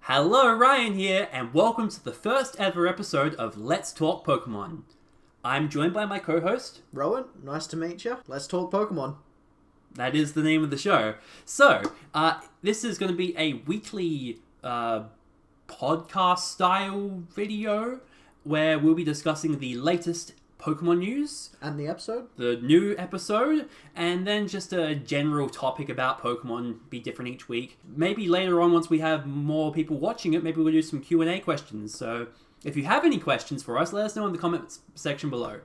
Hello, Ryan here, and welcome to the first ever episode of Let's Talk Pokemon. I'm joined by my co-host, Rowan, nice to meet you. Let's talk Pokemon. That is the name of the show. So, this is going to be a weekly podcast-style video where we'll be discussing the latest Pokemon news. And the episode? The new episode, and then just a general topic about Pokemon, be different each week. Maybe later on, once we have more people watching it, maybe we'll do some Q&A questions. So, if you have any questions for us, let us know in the comments section below.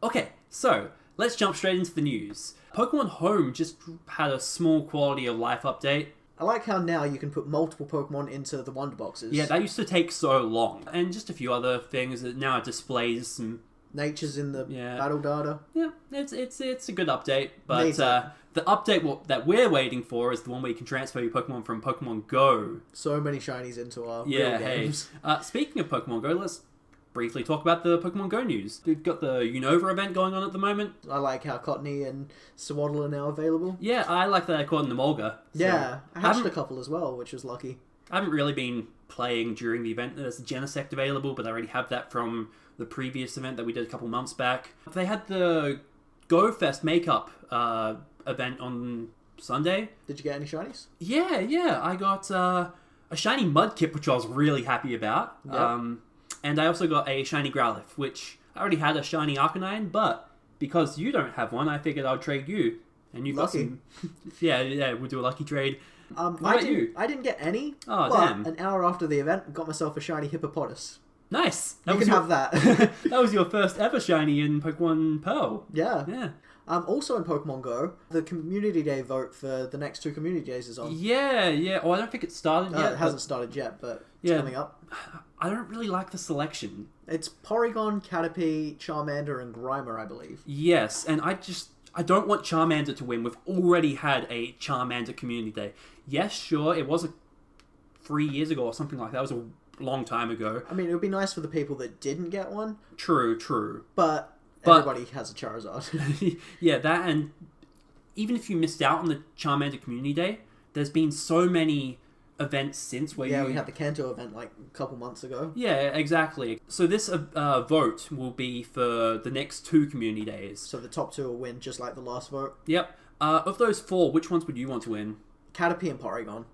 Okay, so, let's jump straight into the news. Pokemon Home just had a small quality of life update. I like how now you can put multiple Pokemon into the Wonder Boxes. Yeah, that used to take so long. And just a few other things that now it displays some... Nature's in the battle data. Yeah, it's a good update, but the update that we're waiting for is the one where you can transfer your Pokemon from Pokemon Go. So many shinies into our real games. Speaking of Pokemon Go, let's briefly talk about the Pokemon Go news. We've got the Unova event going on at the moment. I like how Cottony and Swaddle are now available. Yeah, I like that I caught in the Mulga. Yeah, I hatched a couple as well, which was lucky. I haven't really been playing during the event. There's a Genesect available, but I already have that from the previous event that we did a couple months back. They had the Go Fest makeup event on Sunday. Did you get any shinies? Yeah. I got a shiny Mudkip, which I was really happy about. Yep. And I also got a shiny Growlithe, which I already had a shiny Arcanine, but because you don't have one, I figured I'd trade you. And you've got some... Yeah, we'll do a lucky trade. What about you? I didn't get any, but damn. An hour after the event, got myself a shiny Hippopotas. Nice. You can have that. That was your first ever shiny in Pokemon Pearl. Yeah. Also in Pokemon Go, the Community Day vote for the next 2 Community Days is on. Yeah. Oh, I don't think it started yet. It hasn't started yet, but it's coming up. I don't really like the selection. It's Porygon, Caterpie, Charmander, and Grimer, I believe. Yes, and I don't want Charmander to win. We've already had a Charmander Community Day. Yes, sure, it was 3 years ago or something like that. It was a long time ago. I mean, it would be nice for the people that didn't get one. True. But everybody has a Charizard. Yeah, that, and even if you missed out on the Charmander Community Day, there's been so many events since where we had the Kanto event like a couple months ago. Yeah, exactly. So this vote will be for the next 2 Community Days. So the top 2 will win, just like the last vote. Yep. Of those 4, which ones would you want to win? Caterpie and Porygon.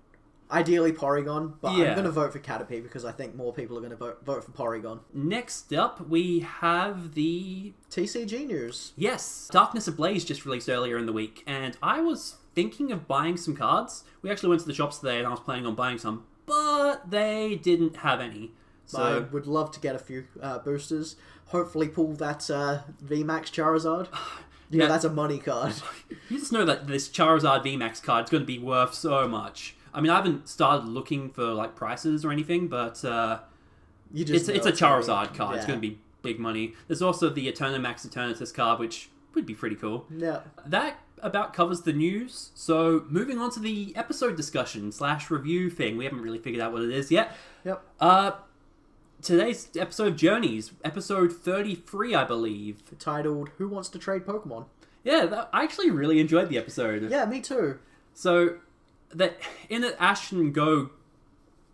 Ideally Porygon, but I'm going to vote for Caterpie because I think more people are going to vote for Porygon. Next up, we have the... TCG news. Yes, Darkness Ablaze just released earlier in the week, and I was thinking of buying some cards. We actually went to the shops today and I was planning on buying some, but they didn't have any. So I would love to get a few boosters. Hopefully pull that VMAX Charizard. Yeah, that's a money card. You just know that this Charizard VMAX card is going to be worth so much. I mean, I haven't started looking for like prices or anything, but it's a Charizard card. Yeah. It's going to be big money. There's also the Eternamax Eternatus card, which would be pretty cool. Yeah. That about covers the news. So moving on to the episode discussion / review thing. We haven't really figured out what it is yet. Yep. Today's episode of Journeys, episode 33, I believe. Titled, Who Wants to Trade Pokemon? Yeah, I actually really enjoyed the episode. Yeah, me too. So, in it, Ash and Go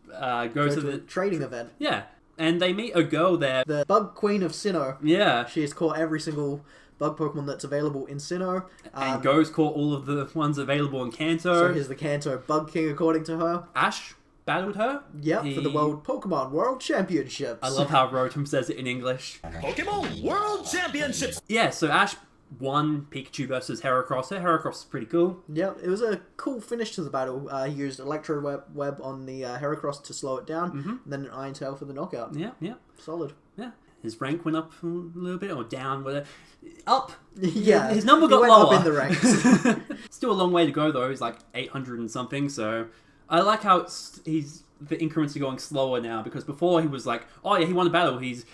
to the trading event. Yeah, and they meet a girl there. The Bug Queen of Sinnoh. Yeah. She has caught every single bug Pokemon that's available in Sinnoh. And Go's caught all of the ones available in Kanto. So he's the Kanto Bug King, according to her. Ash battled her. Yep, for the Pokemon World Championships. I love how Rotom says it in English. Pokemon World Championships! Yeah, so Ash won Pikachu versus Heracross. Heracross is pretty cool. Yeah, it was a cool finish to the battle. He used Electro Web on the Heracross to slow it down, and then an Iron Tail for the knockout. Yeah. Solid. Yeah. His rank went up a little bit, or down, whatever. Up! Yeah. His number got lower. Up in the ranks. Still a long way to go, though. He's like 800 and something, so... I like how the increments are going slower now, because before he was like, oh yeah, he won the battle, he's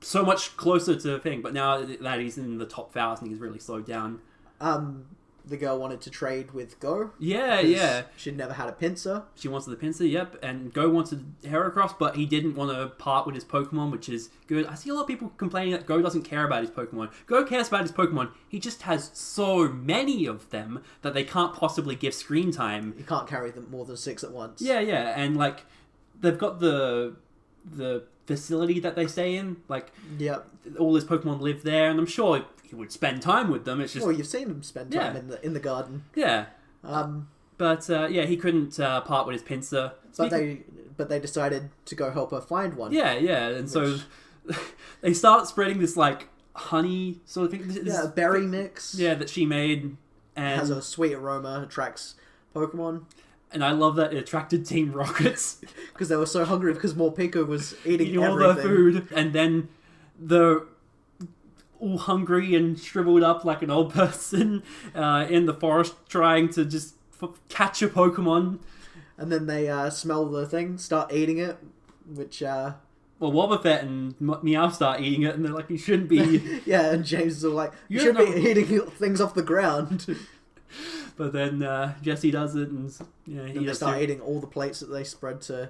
so much closer to the thing, but now that he's in the top 1,000, he's really slowed down. The girl wanted to trade with Go. Yeah. She'd never had a Pinsir. She wanted the Pinsir, yep. And Go wanted Heracross, but he didn't want to part with his Pokemon, which is good. I see a lot of people complaining that Go doesn't care about his Pokemon. Go cares about his Pokemon. He just has so many of them that they can't possibly give screen time. You can't carry them more than 6 at once. Yeah. And like, they've got the facility that they stay in. Like, Yep. all his Pokemon live there, and I'm sure he would spend time with them. It's just, Well, you've seen him spend time Yeah. in the garden. yeah. Um, But yeah, he couldn't part with his pincer. but they decided to go help her find one. Yeah, and so they start spreading this like honey sort of thing. Yeah, a berry mix. Yeah, that she made, and Has a sweet aroma, attracts Pokemon. and I love that it attracted Team Rockets. Because they were so hungry because Morpeko was eating All everything. their food, and then they're all hungry and shriveled up like an old person in the forest trying to just catch a Pokemon. And then they smell the thing, start eating it, which... Well, Wobbuffet and Meow start eating it, and they're like, you shouldn't be... yeah, and James is all like, you You're should be eating things off the ground. But then Jesse does it, and he And they does start too. eating all the plates that they spread to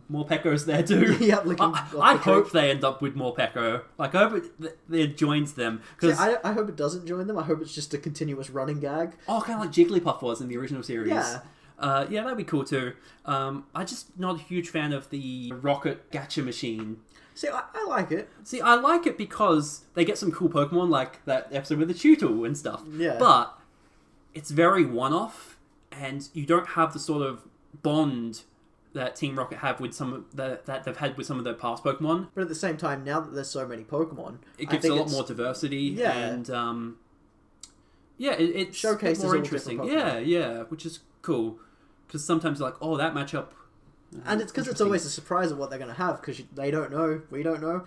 More Pecco's there too. yeah, licking off I the hope tree. they end up with more Pecco. Like, I hope it joins them. See, Because I hope it doesn't join them. I hope it's just a continuous running gag. kind of like Jigglypuff was in the original series. Yeah. Yeah, that'd be cool too. I'm just not a huge fan of the rocket gacha machine. See, I like it. See, I like it because they get some cool Pokemon, like that episode with the Tutel and stuff. Yeah. But it's very one-off, and you don't have the sort of bond that Team Rocket have with that they've had with some of their past Pokemon. But at the same time, now that there's so many Pokemon, It I gives think a lot it's- more diversity, Yeah. and it Showcases more all interesting. different Pokemon. Yeah, which is cool. Because sometimes like, oh, that matchup. And it's because it's Interesting. always a surprise of what they're going to have, because they don't know, we don't know.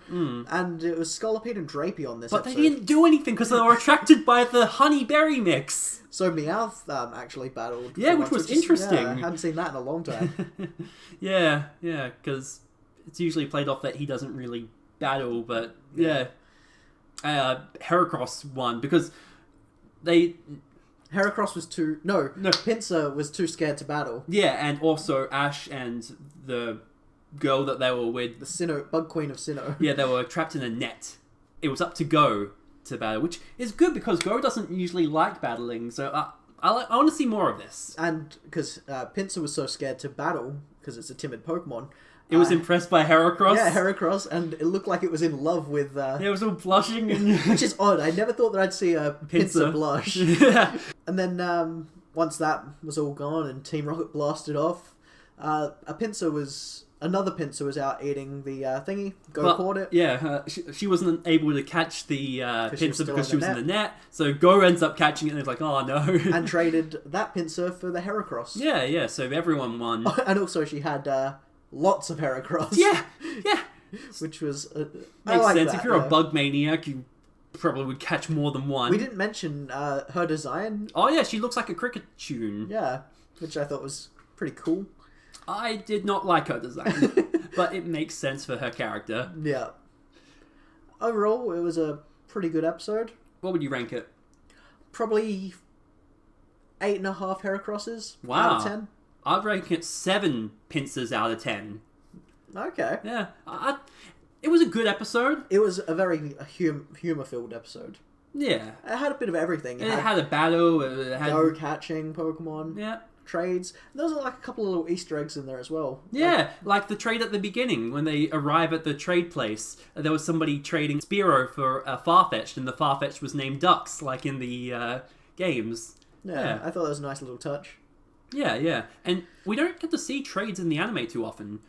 And it was Scolipede and Drapey on this But episode. they didn't do anything because they were attracted by the honey berry mix. So Meowth actually battled. Yeah, for which once, was interesting. Yeah, I hadn't seen that in a long time. yeah, because it's usually played off that he doesn't really battle, but yeah. Heracross won because they... Heracross was too... No, No. Pinsir was too scared to battle. Yeah, and also Ash and the girl that they were with... The Sinnoh, Bug Queen of Sinnoh. Yeah, they were trapped in a net. It was up to Go to battle, which is good because Go doesn't usually like battling, so I want to see more of this. And because Pinsir was so scared to battle, because it's a timid Pokemon... It was impressed by Heracross. Yeah, Heracross, and it looked like it was in love with... Yeah, it was all blushing and... which is odd. I never thought that I'd see a Pinsir Pinsir. blush. yeah. And then once that was all gone and Team Rocket blasted off, another Pinsir was out eating the thingy. Go caught it. Yeah, she wasn't able to catch the she was pincer still because in she the was in the net. So Go ends up catching it and it's like, oh no. And traded that Pinsir for the Heracross. yeah, so everyone won. And also she had lots of Heracross. yeah. Which was... I Makes like sense. that, If you're yeah. a bug maniac, you probably would catch more than one. We didn't mention her design. Oh yeah, she looks like a cricket tune. Yeah, which I thought was pretty cool. I did not like her design, but it makes sense for her character. Yeah. Overall, it was a pretty good episode. What would you rank it? Probably 8.5 Heracrosses Wow. out of 10. I'd rank it 7 pincers out of 10. Okay. Yeah, it was a good episode. It was a very humor-filled episode. Yeah, It had a bit of everything. it had a battle. It had go catching Pokemon, yeah. trades. And there was like a couple of little Easter eggs in there as well. Yeah, like the trade at the beginning when they arrive at the trade place. There was somebody trading Spearow for Farfetch'd, and the Farfetch'd was named Dux, like in the games. Yeah, I thought that was a nice little touch. Yeah, and we don't get to see trades in the anime too often.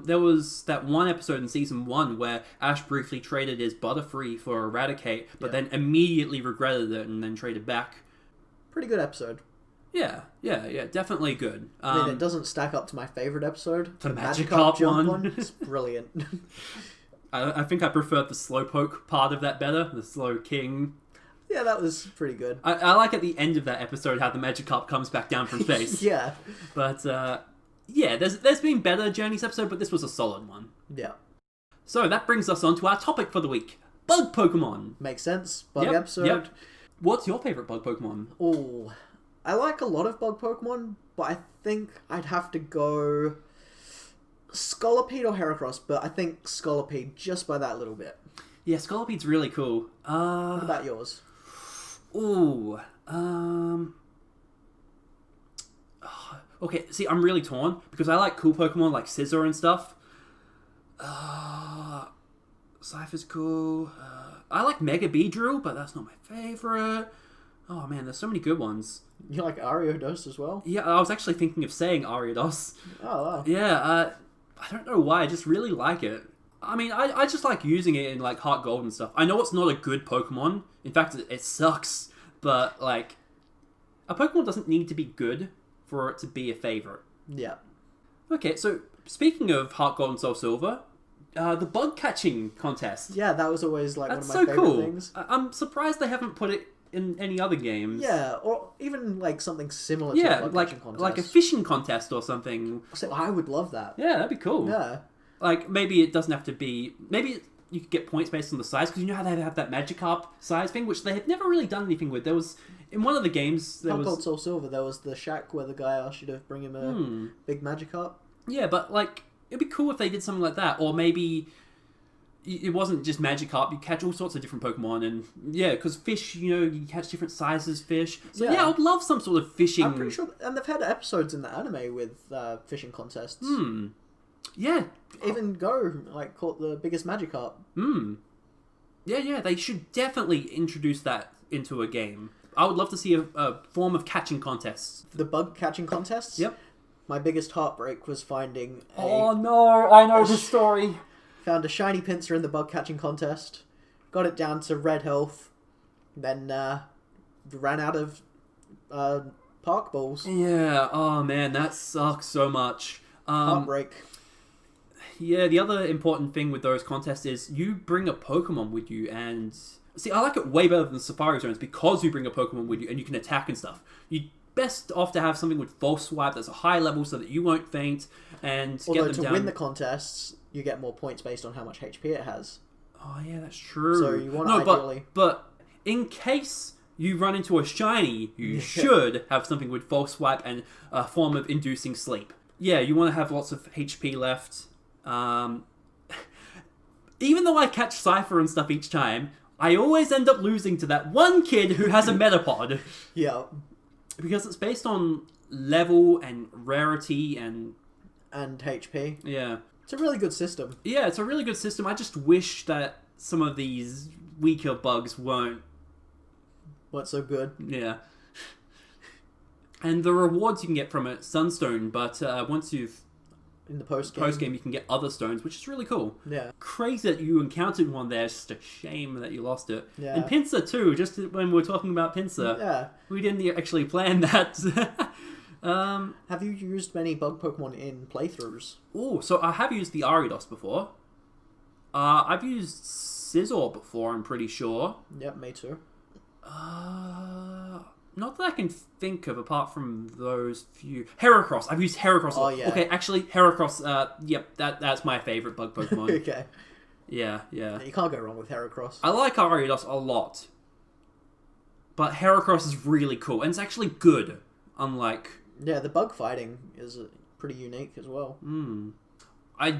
There was that one episode in season 1 where Ash briefly traded his Butterfree for Eradicate, but then immediately regretted it and then traded back. Pretty good episode. Yeah, definitely good. I mean, it doesn't stack up to my favourite episode. The Magikarp Magikarp jump one. It's brilliant. I think I preferred the Slowpoke part of that better, the Slow King. Yeah, that was pretty good. I like at the end of that episode how the Magikarp comes back down from space. Yeah. But, yeah, there's been better Journeys episode, but this was a solid one. Yeah. So that brings us on to our topic for the week. Bug Pokemon. Makes sense. Bug Yep, episode. yep. What's your favourite Bug Pokemon? Oh, I like a lot of bug Pokemon, but I think I'd have to go Scolipede or Heracross, but I think Scolipede just by that little bit. Yeah, Scolopede's really cool. What about yours? Ooh. Okay, see, I'm really torn because I like cool Pokemon like Scizor and stuff. Cypher's cool. I like Mega Beedrill, but that's not my favorite. Oh man, there's so many good ones. You like Ariados as well? Yeah, I was actually thinking of saying Ariados. Oh, wow. Yeah, I don't know why, I just really like it. I mean, I just like using it in like Heart Gold and stuff. I know it's not a good Pokemon. In fact, it sucks. But like, a Pokemon doesn't need to be good for it to be a favorite. Yeah. Okay, so speaking of Heart Gold and Soul Silver, the bug catching contest. Yeah, that was always like That's one of my so favorite cool. things. I'm surprised they haven't put it in any other games. Yeah, or even like something similar to Yeah, a bug like catching contest. like a fishing contest or something. So I would love that. Yeah, that'd be cool. Yeah. Like, maybe it doesn't have to be... Maybe you could get points based on the size, because you know how they have that Magikarp size thing, which they have never really done anything with. There was... In one of the games, there Heart was... Gold Soul Silver, there was the shack where the guy asked you to bring him a big Magikarp. Yeah, but, like, it'd be cool if they did something like that. Or maybe it wasn't just Magikarp. You catch all sorts of different Pokemon, and... Yeah, because fish, you know, you catch different sizes fish. So, yeah, I would love some sort of fishing... I'm pretty sure... And they've had episodes in the anime with fishing contests. Yeah. Even Go, like, caught the biggest Magikarp. Yeah, they should definitely introduce that into a game. I would love to see a form of catching contests. The bug catching contests? Yep. My biggest heartbreak was finding Oh no, I know the story. Found a shiny Pinsir in the bug catching contest. Got it down to red health. Then ran out of Park Balls. Yeah, oh man, that sucks so much. Heartbreak. Yeah, the other important thing with those contests is you bring a Pokemon with you, and... See, I like it way better than Safari Zones because you bring a Pokemon with you and you can attack and stuff. You best off to have something with False Swipe that's a high level so that you won't faint and Although get them to down. win the contests, you get more points based on how much HP it has. Oh yeah, that's true. So you want ideally... but in case you run into a shiny, you should have something with False Swipe and a form of inducing sleep. Yeah, you want to have lots of HP left. Even though I catch Cypher and stuff each time, I always end up losing to that one kid who has a Metapod. Yeah. Because it's based on level and rarity and HP. Yeah. It's a really good system. Yeah, it's a really good system. I just wish that some of these weaker bugs weren't. What's so good? Yeah. And the rewards you can get from it, Sunstone, but once you've... In the post-game. You can get other stones, which is really cool. Yeah. Crazy that you encountered one there. It's just a shame that you lost it. Yeah. And Pinsir too, just when we were talking about Pinsir. Yeah. We didn't actually plan that. Have you used many bug Pokemon in playthroughs? Oh, so I have used the Ariados before. I've used Scizor before, I'm pretty sure. Yep, me too. Not that I can think of apart from those few. Heracross. I've used Heracross. Oh, yeah. Okay, actually, Heracross, yep, that's my favourite bug Pokemon. Okay. Yeah. You can't go wrong with Heracross. I like Ariados a lot. But Heracross is really cool, and it's actually good, unlike... Yeah, the bug fighting is pretty unique as well. I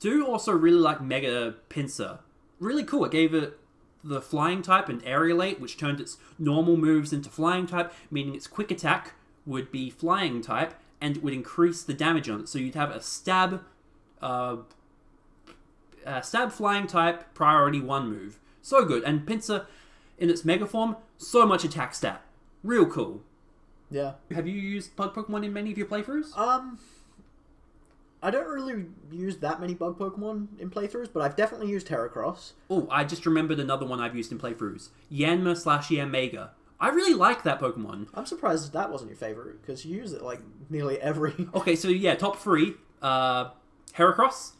do also really like Mega Pinsir. Really cool. It gave it the flying type and aerialate, which turned its normal moves into flying type, meaning its quick attack would be flying type, and it would increase the damage on it. So you'd have a stab flying type priority 1 move. So good. And Pinsir, in its mega form, so much attack stat. Real cool. Yeah. Have you used bug Pokemon in many of your playthroughs? I don't really use that many bug Pokemon in playthroughs, but I've definitely used Heracross. Oh, I just remembered another one I've used in playthroughs. Yanma/Yanmega. I really like that Pokemon. I'm surprised that wasn't your favourite, because you use it like nearly every... Okay, so yeah, top 3. Heracross,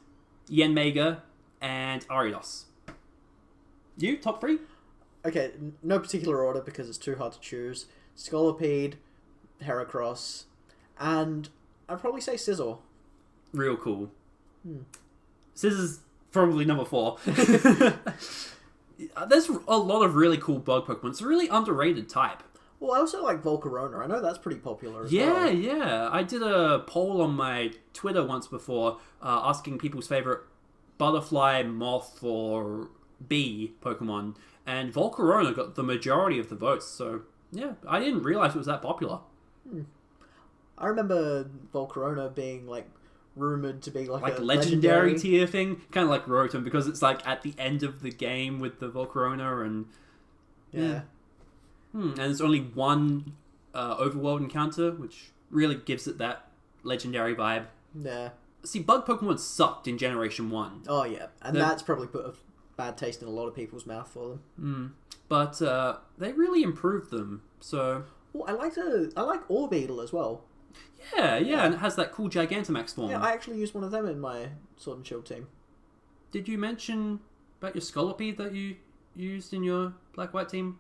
Yanmega, and Ariados. You, top 3? Okay, no particular order because it's too hard to choose. Scolipede, Heracross, and I'd probably say Scizor. Real cool. Scissor's probably number 4. There's a lot of really cool bug Pokemon. It's a really underrated type. Well, I also like Volcarona. I know that's pretty popular as Yeah, well. yeah. I did a poll on my Twitter once before asking people's favorite butterfly, moth, or bee Pokemon, and Volcarona got the majority of the votes, so yeah, I didn't realize it was that popular. I remember Volcarona being like rumored to be like a legendary tier thing, kind of like Rotom, because it's like at the end of the game with the Volcarona, and yeah. and there's only one overworld encounter, which really gives it that legendary vibe. Yeah. See, bug Pokemon sucked in Generation 1. Oh yeah, and that's probably put a bad taste in a lot of people's mouth for them. But they really improved them. So well, I like Orbeetle as well. yeah, and it has that cool Gigantamax form. Yeah, I actually used one of them in my Sword and Shield team. Did you mention about your Scolipede that you used in your Black-White team?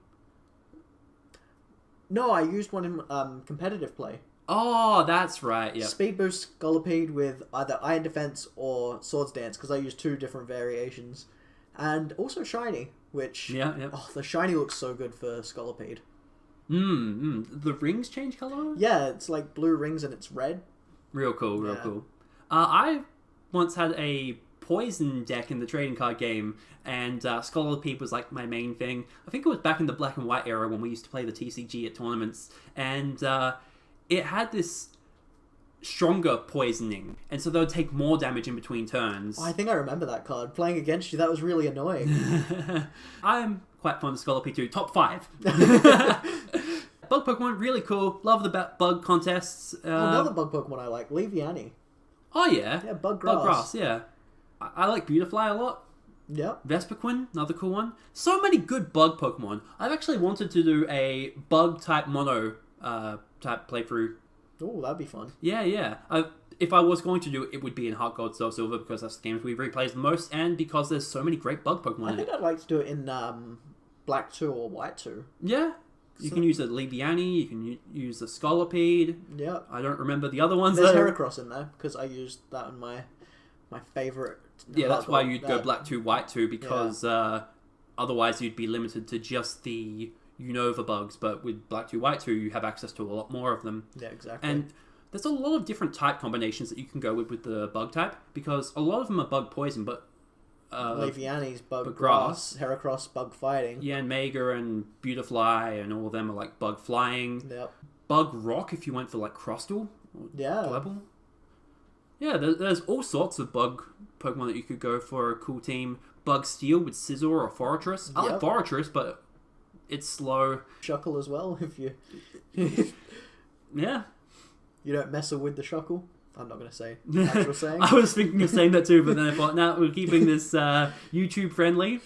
No, I used one in competitive play. Oh, that's right, yeah. Speed Boost Scolipede with either Iron Defense or Swords Dance, because I used 2 different variations. And also Shiny, which... Yeah. Oh, the Shiny looks so good for Scolipede. The rings change colour? Yeah, it's like blue rings and it's red. Real cool. I once had a poison deck in the trading card game, and Scolipede was like my main thing. I think it was back in the Black and White era when we used to play the TCG at tournaments, and it had this stronger poisoning, and so they would take more damage in between turns. Oh, I think I remember that card. Playing against you, that was really annoying. I'm quite fond of Scolipede too. Top 5. Bug Pokemon, really cool. Love the bug contests. Another bug Pokemon I like, Leaviani. Oh yeah. Yeah, Bug Grass. Yeah. I like Beautifly a lot. Yep. Vesperquin, another cool one. So many good bug Pokemon. I've actually wanted to do a bug type mono type playthrough. Oh, that'd be fun. Yeah. If I was going to do it, it would be in Heart Gold, Soul Silver, because that's the games we replayed the most, and because there's so many great bug Pokemon I think I'd like to do it in Black 2 or White 2. Yeah. You can use a Leaviani, you can use a Scolipede. Yep. I don't remember the other ones. There's Heracross in there, because I used that in my favourite. Yeah, that's why you'd go Black 2, White 2, because otherwise you'd be limited to just the Unova bugs, but with Black 2, White 2, you have access to a lot more of them. Yeah, exactly. And there's a lot of different type combinations that you can go with the bug type, because a lot of them are bug poison, but... Leaviani's bug grass, Heracross bug fighting. Yeah, and Mega and Beautifly and all of them are like bug flying. Yep. Bug rock if you went for like Crustle. Yeah. Glebble. Yeah, there's all sorts of bug Pokemon that you could go for a cool team. Bug Steel with Scizor or Forretress. I like Forretress, but it's slow. Shuckle as well, if you... Yeah. You don't mess with the Shuckle. I'm not going to say actual saying. I was thinking of saying that too, but then I thought, nah, we're keeping this YouTube friendly.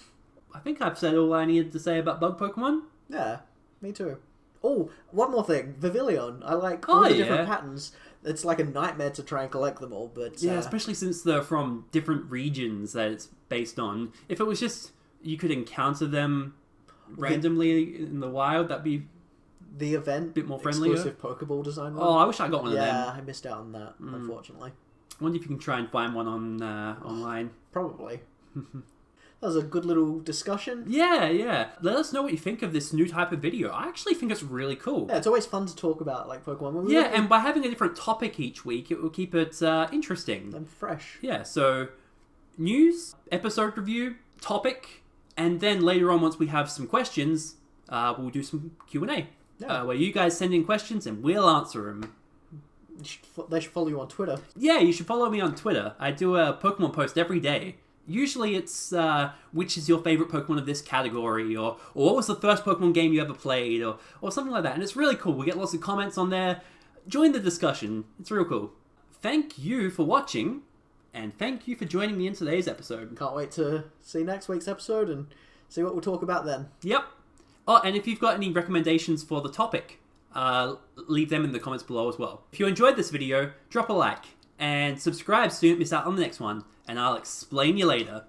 I think I've said all I needed to say about bug Pokemon. Yeah, me too. Oh, one more thing. Vivillon. I like all the different patterns. It's like a nightmare to try and collect them all, but... Yeah, especially since they're from different regions that it's based on. If it was just you could encounter them randomly in the wild, that'd be... The event, bit more friendlier. Exclusive Pokeball design one. Oh, I wish I got one of them. Yeah, I missed out on that, unfortunately. I wonder if you can try and find one on online. Probably. That was a good little discussion. Yeah. Let us know what you think of this new type of video. I actually think it's really cool. Yeah, it's always fun to talk about like Pokemon. Yeah, and by having a different topic each week, it will keep it interesting. And fresh. Yeah, so news, episode review, topic, and then later on, once we have some questions, we'll do some Q&A. Yeah. Where you guys send in questions and we'll answer them. They should follow you on Twitter. Yeah, you should follow me on Twitter. I do a Pokemon post every day. Usually it's which is your favorite Pokemon of this category, or what was the first Pokemon game you ever played, or something like that. And it's really cool. We get lots of comments on there. Join the discussion. It's real cool. Thank you for watching, and thank you for joining me in today's episode. Can't wait to see next week's episode and see what we'll talk about then. Yep. Oh, and if you've got any recommendations for the topic, leave them in the comments below as well. If you enjoyed this video, drop a like, and subscribe so you don't miss out on the next one, and I'll explain you later.